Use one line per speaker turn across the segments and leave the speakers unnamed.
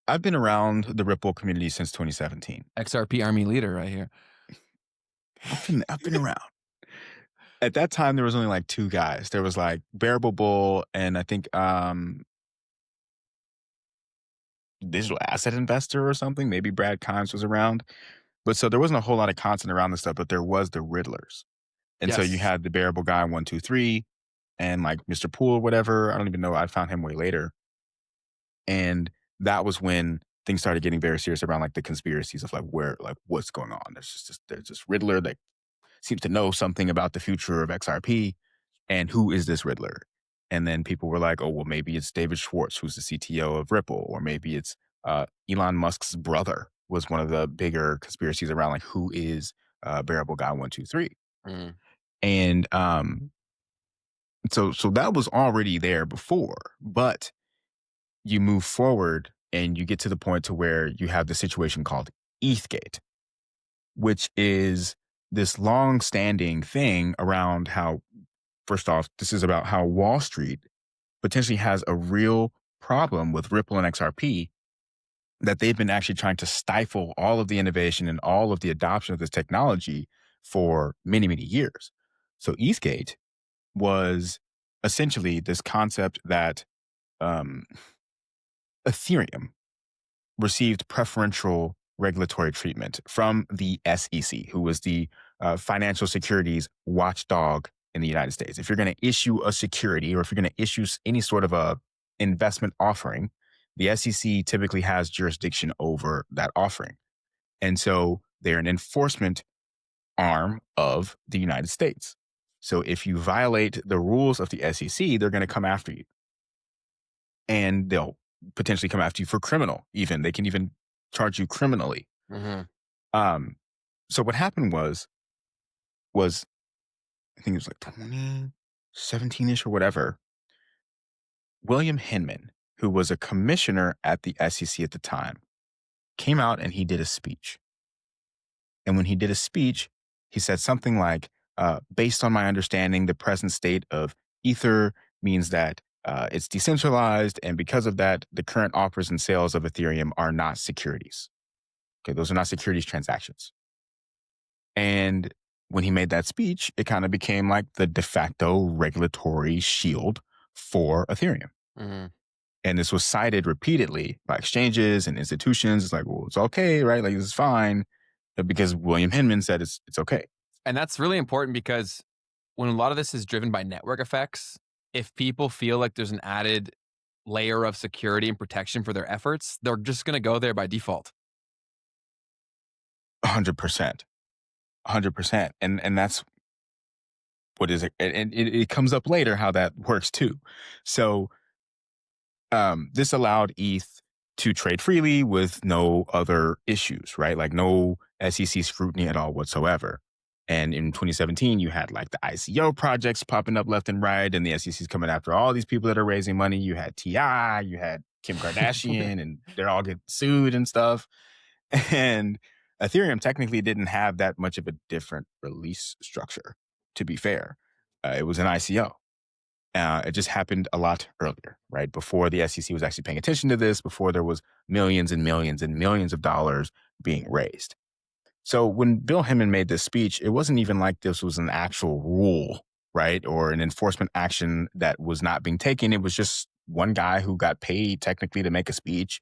I've been around the Ripple community since 2017.
XRP Army leader right here.
I've been around. At that time, there was only like two guys. There was like Bearable Bull and I think Digital Asset Investor or something. Maybe Brad Kimes was around. But so there wasn't a whole lot of content around this stuff, but there was the Riddlers. And so you
Yes.
had the Bearable Guy 123 and like Mr. Pool or whatever. I don't even know. I found him way later. And that was when things started getting very serious around like the conspiracies of like where, like what's going on. There's this Riddler that seems to know something about the future of XRP. And who is this Riddler? And then people were like, oh, well, maybe it's David Schwartz, who's the CTO of Ripple, or maybe it's Elon Musk's brother was one of the bigger conspiracies around like who is Bearable Guy 123.
Mm.
And so that was already there before, but you move forward and you get to the point to where you have the situation called ETHgate, which is this long-standing thing around how, first off, this is about how Wall Street potentially has a real problem with Ripple and XRP, that they've been actually trying to stifle all of the innovation and all of the adoption of this technology for many, many years. So ETHgate was essentially this concept that um, Ethereum received preferential regulatory treatment from the SEC, who was the financial securities watchdog in the United States. If you're going to issue a security or if you're going to issue any sort of a investment offering, the SEC typically has jurisdiction over that offering. And so they're an enforcement arm of the United States. So if you violate the rules of the SEC, they're going to come after you. And they'll potentially come after you for criminal, even. They can even charge you criminally.
Mm-hmm.
Um, so what happened was I think it was like 2017-ish or whatever. William Hinman, who was a commissioner at the SEC at the time, came out and he did a speech. And when he did a speech, he said something like, based on my understanding, the present state of Ether means that it's decentralized. And because of that, the current offers and sales of Ethereum are not securities. Okay, those are not securities transactions. And when he made that speech, it kind of became like the de facto regulatory shield for Ethereum.
Mm-hmm.
And this was cited repeatedly by exchanges and institutions. It's like, well, it's okay, right? Like, this is fine. Because William Hinman said it's okay.
And that's really important because when a lot of this is driven by network effects, if people feel like there's an added layer of security and protection for their efforts, they're just going to go there by default.
100%. 100%. And that's what is it. And it comes up later how that works too. So this allowed ETH to trade freely with no other issues, right? Like no SEC scrutiny at all whatsoever. And in 2017, you had like the ICO projects popping up left and right, and the SEC's coming after all these people that are raising money. You had TI, you had Kim Kardashian, and they're all getting sued and stuff. And Ethereum technically didn't have that much of a different release structure, to be fair. It was an ICO. It just happened a lot earlier, right? Before the SEC was actually paying attention to this, before there was millions and millions and millions of dollars being raised. So when Bill Hinman made this speech, it wasn't even like this was an actual rule, right? Or an enforcement action that was not being taken. It was just one guy who got paid technically to make a speech,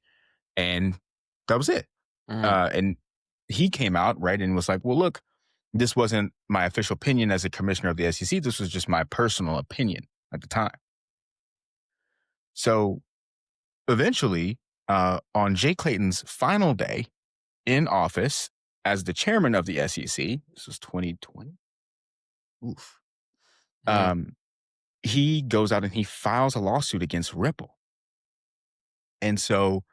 and that was it.
Mm-hmm.
And he came out, right, and was like, well, look, this wasn't my official opinion as a commissioner of the SEC. This was just my personal opinion at the time. So eventually, on Jay Clayton's final day in office as the chairman of the SEC, this was 2020. Oof.
Mm-hmm.
He goes out and he files a lawsuit against Ripple. And so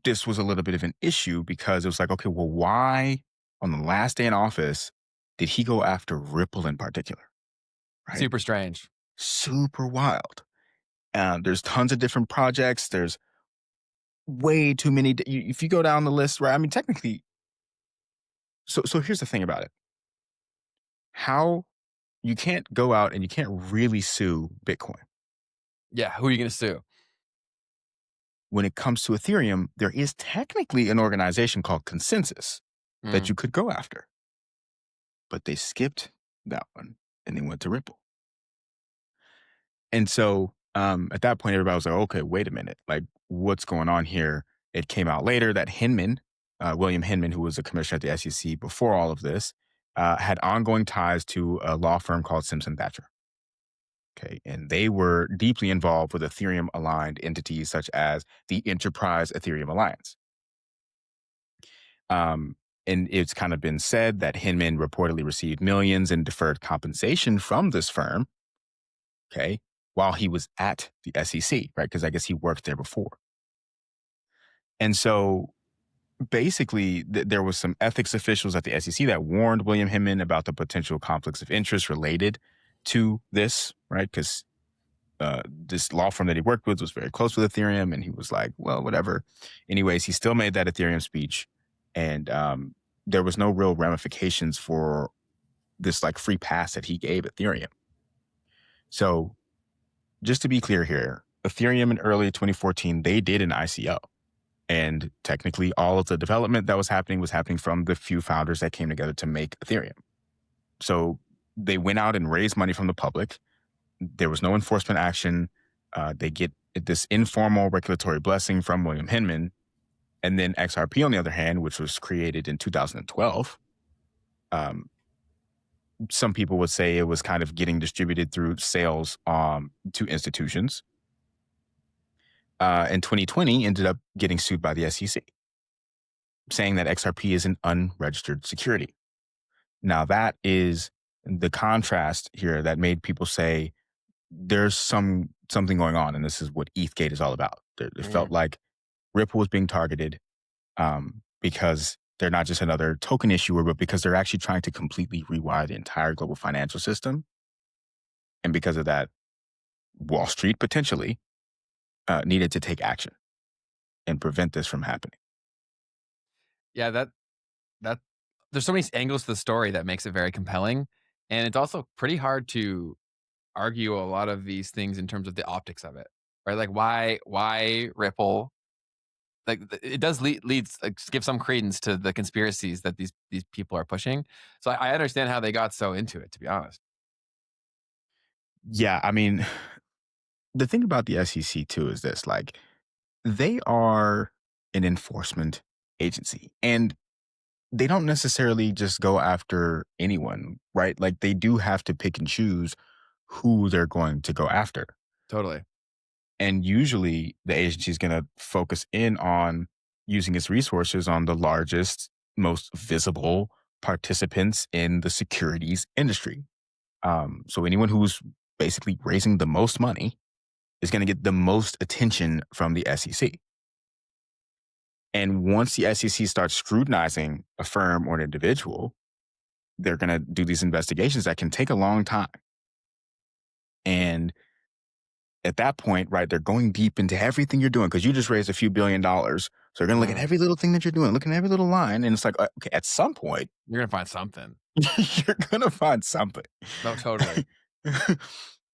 this was a little bit of an issue because it was like, okay, well, why on the last day in office did he go after Ripple in particular? Right?
Super strange.
Super wild. There's tons of different projects. There's way too many. If you go down the list, right? I mean, technically, so here's the thing about it. How you can't go out and you can't really sue Bitcoin.
Yeah. Who are you going to sue?
when it comes to Ethereum, there is technically an organization called Consensus that
Mm.
you could go after, but they skipped that one and they went to Ripple. And so at that point, everybody was like, okay, wait a minute. Like, what's going on here? It came out later that Hinman, William Hinman, who was a commissioner at the SEC before all of this, had ongoing ties to a law firm called Simpson Thacher. Okay. And they were deeply involved with Ethereum aligned entities such as the Enterprise Ethereum Alliance. Um, and it's kind of been said that Hinman reportedly received millions in deferred compensation from this firm, okay, while he was at the SEC, right? Because I guess he worked there before. And so basically, there was some ethics officials at the SEC that warned William Hinman about the potential conflicts of interest related to this, right? Because this law firm that he worked with was very close with Ethereum, and he was like, well, whatever. Anyways, he still made that Ethereum speech, and there was no real ramifications for this like free pass that he gave Ethereum. So just to be clear here, Ethereum in early 2014, they did an ICO. And technically, all of the development that was happening from the few founders that came together to make Ethereum. So they went out and raised money from the public. There was no enforcement action. They get this informal regulatory blessing from William Hinman. And then XRP, on the other hand, which was created in 2012, um, some people would say it was kind of getting distributed through sales to institutions. In 2020, ended up getting sued by the SEC, saying that XRP is an unregistered security. Now, that is the contrast here that made people say there's something going on, and this is what ETHgate is all about. It felt
Mm.
like Ripple was being targeted because they're not just another token issuer, but because they're actually trying to completely rewire the entire global financial system. And because of that, Wall Street potentially needed to take action and prevent this from happening.
Yeah, that there's so many angles to the story that makes it very compelling, and it's also pretty hard to argue a lot of these things in terms of the optics of it, right? Like why Ripple? Like it does leads like give some credence to the conspiracies that these people are pushing. So I understand how they got so into it, to be honest.
Yeah, I mean, the thing about the SEC too is this: like, they are an enforcement agency, and they don't necessarily just go after anyone, right? Like, they do have to pick and choose who they're going to go after.
Totally.
And usually the agency is going to focus in on using its resources on the largest, most visible participants in the securities industry. So anyone who's basically raising the most money is going to get the most attention from the SEC. And once the SEC starts scrutinizing a firm or an individual, they're going to do these investigations that can take a long time. And at that point, right, they're going deep into everything you're doing because you just raised a few $1 billion. So they're going to look at
Mm.
every little thing that you're doing, looking at every little line. And it's like, okay, at some point,
You're gonna find something.
you're going to find something.
No, totally.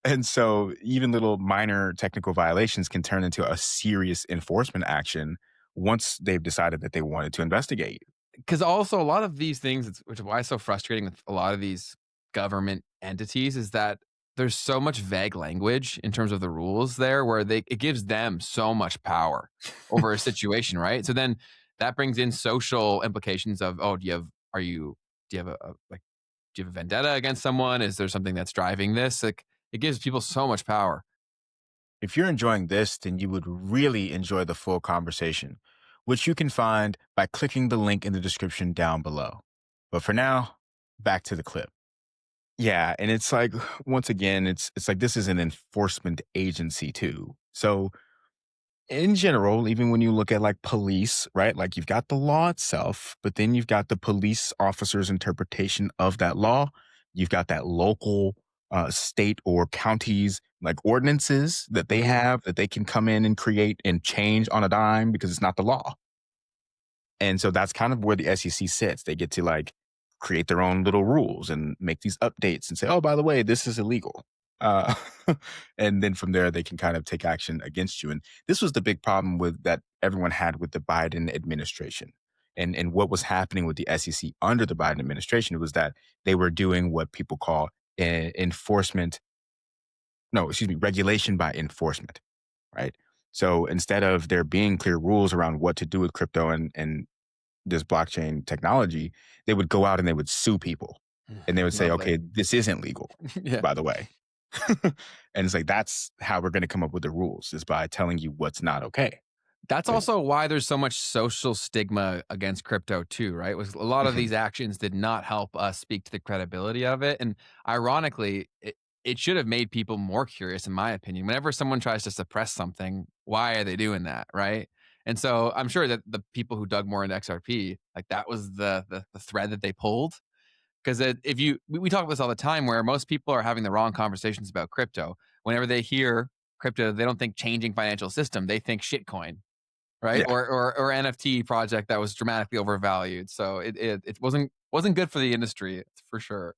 And so even little minor technical violations can turn into a serious enforcement action once they've decided that they wanted to investigate.
Because also a lot of these things, which is why it's so frustrating with a lot of these government entities, is that there's so much vague language in terms of the rules there, where it gives them so much power over a situation, right? So then that brings in social implications of, oh, do you have like do you have a vendetta against someone? Is there something that's driving this? Like it gives people so much power.
If you're enjoying this, then you would really enjoy the full conversation, which you can find by clicking the link in the description down below. But for now, back to the clip. Yeah, and it's like once again, it's like this is an enforcement agency too. So in general, even when you look at like police, right? Like you've got the law itself, but then you've got the police officer's interpretation of that law. You've got that local, state or counties like ordinances that they
Mhm.
have that they can come in and create and change on a dime because it's not the law. And so that's kind of where the SEC sits. They get to like create their own little rules and make these updates and say, oh, by the way, this is illegal. Uh, and then from there, they can kind of take action against you. And this was the big problem with that everyone had with the Biden administration. And what was happening with the SEC under the Biden administration was that they were doing what people call enforcement, no, excuse me, regulation by enforcement, right? So instead of there being clear rules around what to do with crypto and this blockchain technology, they would go out and they would sue people. And they would say,
Lovely.
okay, this isn't legal,
Yeah.
by the way. And it's like, that's how we're going to come up with the rules is by telling you what's not okay.
That's
Like,
also why there's so much social stigma against crypto too, right? Was a lot of
mhm,
these actions did not help us speak to the credibility of it. And ironically, it should have made people more curious, in my opinion. Whenever someone tries to suppress something, why are they doing that? Right. And so I'm sure that the people who dug more into XRP, like that was the thread that they pulled. Because if you, we talk about this all the time where most people are having the wrong conversations about crypto. Whenever they hear crypto, they don't think changing financial system, they think shitcoin, right?
yeah,
Or NFT project that was dramatically overvalued. So it wasn't good for the industry for sure.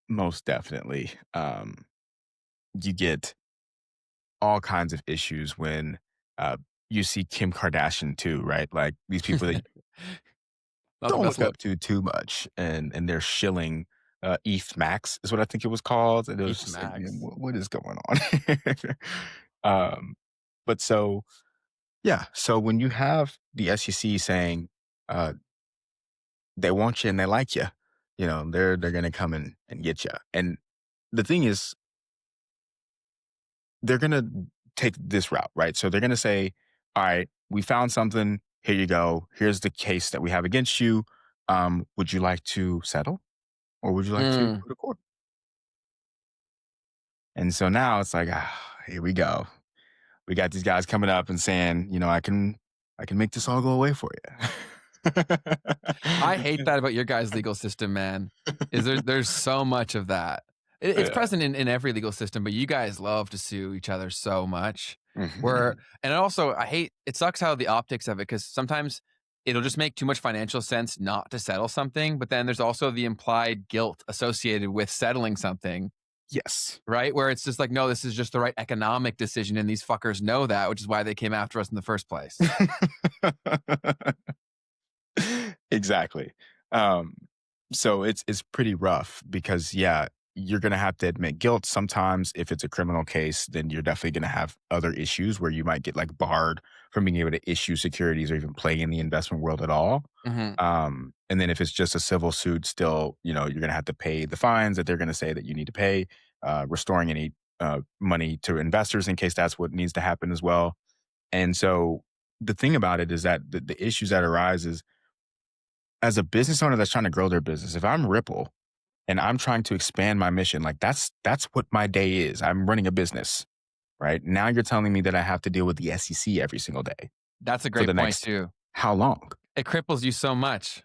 most definitely. You get all kinds of issues when uh, you see Kim Kardashian too, right? Like these people that
Not the
don't
best
look up
look.
to too much, and they're shilling ETH Max is what I think it was called, and it was
ETH
just like, man,
Max.
what is going on? um, but so yeah, so when you have the SEC saying uh, they want you and they like you, they're gonna come and get you, and the thing is, they're gonna take this route, right? So they're gonna say, all right, we found something. Here you go. Here's the case that we have against you. Would you like to settle? Or would you like to
Mm.
go to court? And so now it's like, here we go. We got these guys coming up and saying, I can make this all go away for
I hate
you.
that about your guys' legal system, man. Is there's so much of that. It's
Yeah.
present in every legal system, but you guys love to sue each other so much. Where
Mhm.
and also I hate it sucks how the optics of it because sometimes it'll just make too much financial sense not to settle something, but then there's also the implied guilt associated with settling something,
Yes.
right? Where it's just like, no, this is just the right economic decision, and these fuckers know that, which is why they came after us in the first place.
Exactly. Um, so it's pretty rough because yeah, you're gonna have to admit guilt. Sometimes if it's a criminal case, then you're definitely gonna have other issues where you might get like barred from being able to issue securities or even play in the investment world at all.
Mhm.
And then if it's just a civil suit, still, you're gonna have to pay the fines that they're gonna say that you need to pay, restoring any money to investors in case that's what needs to happen as well. And so the thing about it is that the issues that arise is as a business owner that's trying to grow their business, if I'm Ripple and I'm trying to expand my mission, like that's what my day is. I'm running a business, right? Now you're telling me that I have to deal with the SEC every single day
That's a
for
great
the
point
next
too.
how long?
It cripples you so much.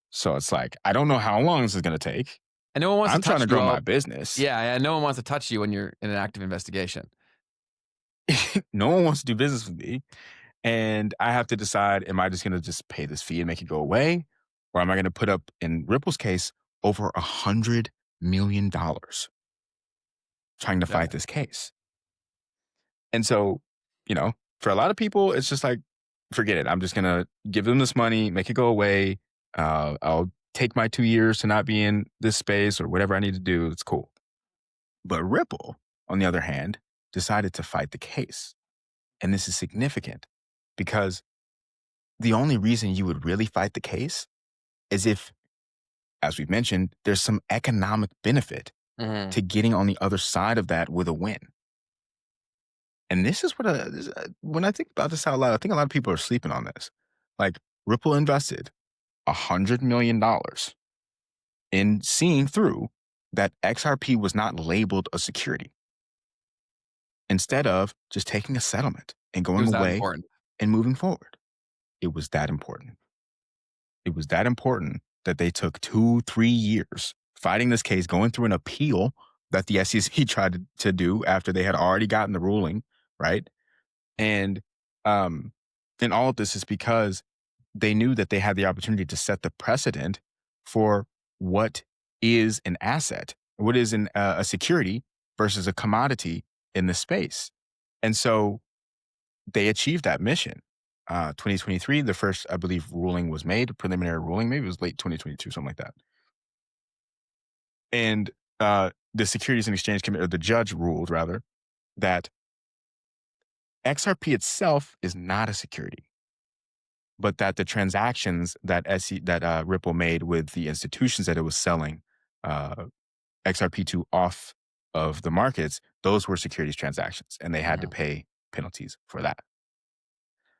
So it's like, I don't know how long this is going to take.
And no one wants to
I'm trying
touch
to
you
grow my
all.
business.
Yeah, yeah, no one wants to touch you when you're in an active investigation.
No one wants to do business with me. And I have to decide, am I just going to just pay this fee and make it go away? Or am I going to put up, in Ripple's case, over $100 million trying to
Yeah.
fight this case? And so, for a lot of people, it's just like, forget it. I'm just going to give them this money, make it go away. I'll take my 2 years to not be in this space or whatever I need to do. It's cool. But Ripple, on the other hand, decided to fight the case. And this is significant because the only reason you would really fight the case is if, as we've mentioned, there's some economic benefit
Mhm.
to getting on the other side of that with a win. And this is when I think about this out loud, I think a lot of people are sleeping on this. Like Ripple invested $100 million in seeing through that XRP was not labeled a security instead of just taking a settlement and
It
going
was that
away
important.
and moving forward. It was that important. It was that important that they took 2, 3 years fighting this case, going through an appeal that the SEC tried to do after they had already gotten the ruling, right? And um, and all of this is because they knew that they had the opportunity to set the precedent for what is an asset what is a security versus a commodity in the space. And so they achieved that mission. 2023, the first, I believe, ruling was made, preliminary ruling. Maybe it was late 2022, something like that. And the Securities and Exchange Commission, or the judge ruled rather, that XRP itself is not a security, but that the transactions that Ripple made with the institutions that it was selling uh, XRP to off of the markets, those were securities transactions, and they had to
Mhm.
pay penalties for that.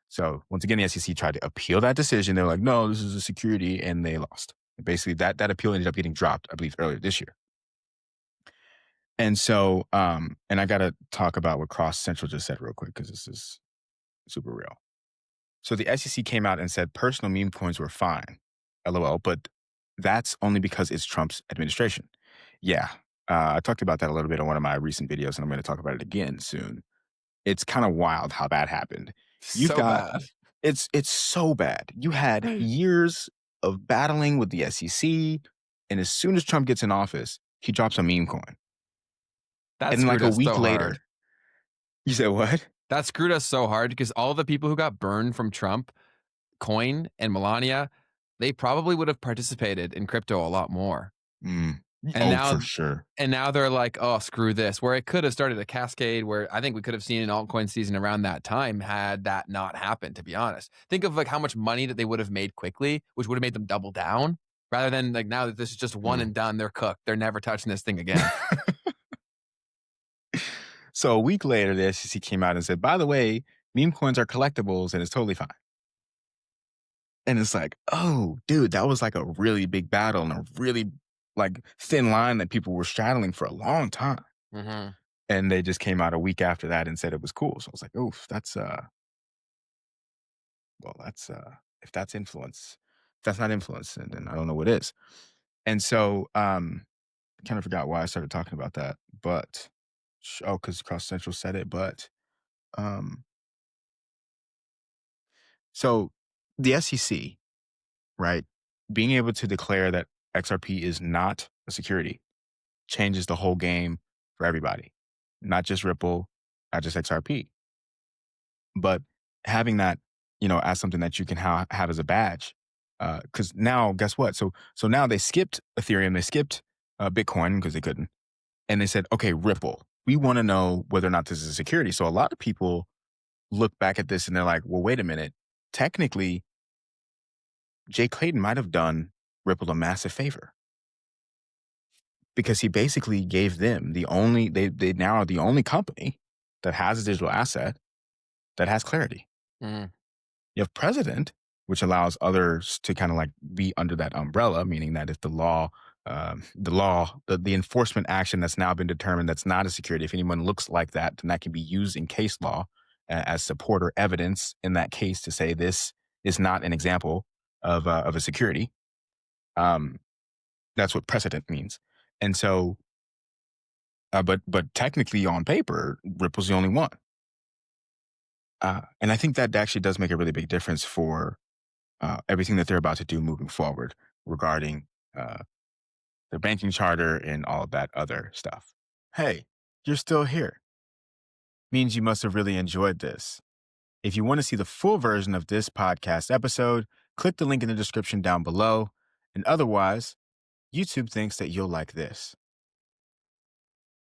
So once again, the SEC tried to appeal that decision. They were like, "No, this is a security," and they lost. Basically, that appeal ended up getting dropped, I believe, earlier this year. And so, and I got to talk about what Cross Central just said real quick because this is super real. So the SEC came out and said personal meme coins were fine, LOL, but that's only because it's Trump's administration. Yeah, I talked about that a little bit in one of my recent videos, and I'm going to talk about it again soon. It's kind of wild how that happened. You've
So
got
bad.
it's so bad. You had years of battling with the SEC, and as soon as Trump gets in office, he drops a meme coin,
That
and like
screwed
a
us
week
so
later,
hard.
you said what?
That screwed us so hard because all the people who got burned from Trump, Coin, and Melania, they probably would have participated in crypto a lot more.
Mm.
And
Oh, for
now
sure.
and now they're like, "Oh, screw this." Where it could have started a cascade where I think we could have seen an altcoin season around that time had that not happened, to be honest. Think of like how much money that they would have made quickly, which would have made them double down rather than like now that this is just one
Mm.
and done, they're cooked. They're never touching this thing again.
So a week later, the SEC came out and said, by the way, meme coins are collectibles and it's totally fine. And it's like, oh, dude, that was like a really big battle and a really like thin line that people were straddling for a long time.
Mhm.
And they just came out a week after that and said it was cool. So I was like, oof, that's well, that's if that's influence, if that's not influence, then I don't know what is. And so kind of forgot why I started talking about that, but oh, because Cross Central said it, but um so the SEC, right, being able to declare that XRP is not a security changes the whole game for everybody, not just Ripple, not just XRP, but having that, as something that you can have as a badge. Because now, guess what? So now they skipped Ethereum, they skipped Bitcoin because they couldn't, and they said, okay, Ripple. We want to know whether or not this is a security. So a lot of people look back at this and they're like, well, wait a minute. Technically, Jay Clayton might have done Ripple a massive favor because he basically gave them they now are the only company that has a digital asset that has clarity.
Mhm.
You have President, which allows others to kind of like be under that umbrella, meaning that if the enforcement action that's now been determined that's not a security, if anyone looks like that, then that can be used in case law as support or evidence in that case to say this is not an example of a security. Um, that's what precedent means. And so, but technically on paper, Ripple's the only one. And I think that actually does make a really big difference for everything that they're about to do moving forward regarding uh, their banking charter and all of that other stuff. Hey, you're still here. Means you must have really enjoyed this. If you want to see the full version of this podcast episode, click the link in the description down below. And otherwise, YouTube thinks that you'll like this.